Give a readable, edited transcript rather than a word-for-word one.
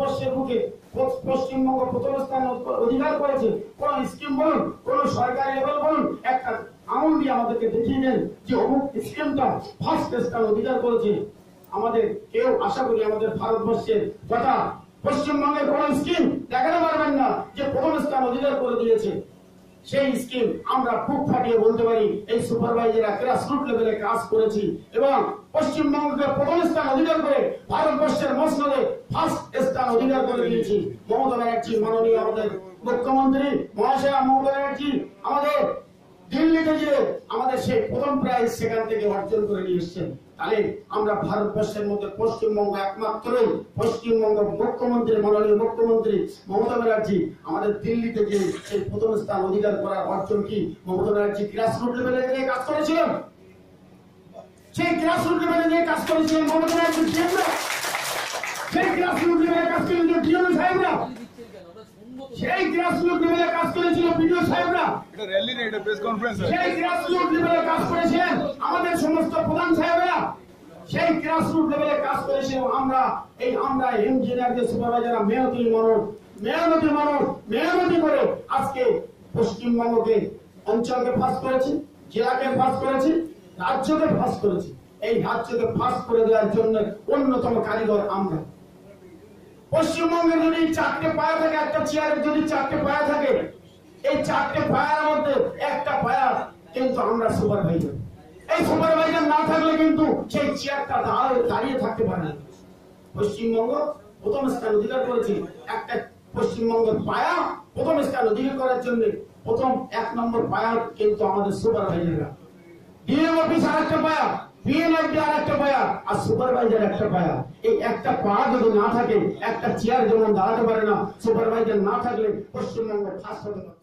ভারতবর্ষের বুকে পশ্চিমবঙ্গ প্রথম স্থান অধিকার করেছে। কোন স্কিম বলুন, কোন সরকারি লেভেল বলুন, একটা আঙুল দিয়ে আমাদেরকে দেখিয়ে দেন যে অমুক স্কিমটা ফার্স্ট স্থান অধিকার করেছে। আমাদের কেউ আশা করি আমাদের ভারতবর্ষের তথা পশ্চিমবঙ্গের কোন স্কিম দেখাতে পারবেন না যে প্রথম স্থান অধিকার করে দিয়েছে। সেই স্কিম আমরা বুক ফাটিয়ে বলতে পারি এই সুপারভাইজাররা গ্রাসরুট লেভেলে কাজ করেছি এবং পশ্চিমবঙ্গকে প্রথম স্থান অধিকার করে ভারতবর্ষের মসনদে ফার্স্ট স্থান অধিকার করে দিয়েছি। মমতা ব্যানার্জি মাননীয় আমাদের মুখ্যমন্ত্রী মহাশয়া মমতা ব্যানার্জি আমাদের দিল্লিতে গিয়ে আমাদের সেই প্রথম প্রাইজ সেখান থেকে অর্জন করে নিয়ে এসছেন। তাহলে আমরা ভারতবর্ষের মধ্যে পশ্চিমবঙ্গ একমাত্রই পশ্চিমবঙ্গ মুখ্যমন্ত্রী মাননীয় মুখ্যমন্ত্রী মমতা ব্যানার্জি আমাদের দিল্লিতে গিয়ে সেই প্রথম স্থান অধিকার করার অর্জন কি মমতা ব্যানার্জি গ্রাসরুট লেভেলে নিয়ে কাজ করেছিলেন। সেই গ্রাসরুট লেভেলে নিয়ে কাজ করেছিলেন মমতা ব্যানার্জি, সেই গ্রাসরুট লেভেলে কাজ করেছিলেন ডিএম সাহেবরা, সেই গ্রাসরুট লেভেলে কাজ করেছিল বিডিও সাহেবরা, এটা র্যালি না, এটা প্রেস কনফারেন্স। সেই গ্রাসরুট লেভেলে কাজ করেছেন আমাদের সমস্ত প্রধান সাহেবরা, সেই গ্রাসরুট লেভেলে কাজ করেছিল আমরা ইঞ্জিনিয়ারদের সুপারভাইজাররা মেহনতি করে আজকে পশ্চিমবঙ্গকে অঞ্চলকে ফার্স্ট করেছি, জেলাকে ফার্স্ট করেছি, রাজ্যকে ফার্স্ট করেছি। এই রাজ্যকে ফার্স্ট করে দেওয়ার জন্য অন্যতম কারিগর আমরা। পশ্চিমবঙ্গের যদি 4টে পায়া থাকে, একটা চেয়ারের যদি 4টে পায়া থাকে, এই 4টে পায়ার মধ্যে একটা পায়া কিন্তু আমরা সুপারভাইজার। এই সুপারভাইজার না থাকলে কিন্তু সেই চেয়ারটা দাঁড়িয়ে থাকতে পারে না। পশ্চিমবঙ্গ প্রথম স্থান অধিকার করেছে, একটা পশ্চিমবঙ্গের পায়া প্রথম স্থান অধিকার করার জন্য প্রথম 1 নম্বর পায়া কিন্তু আমাদের সুপারভাইজাররা। ডিএম অফিস আর একটা পায়া, পিএনআইটি আর একটা পায়া, আর সুপারভাইজার একটা পায়া। এই একটা পা যদি না থাকে একটা চেয়ার যেমন দাঁড়াতে পারে না, সুপারভাইজার না থাকলে পশ্চিমবঙ্গ ফার্স্ট হতে পারে।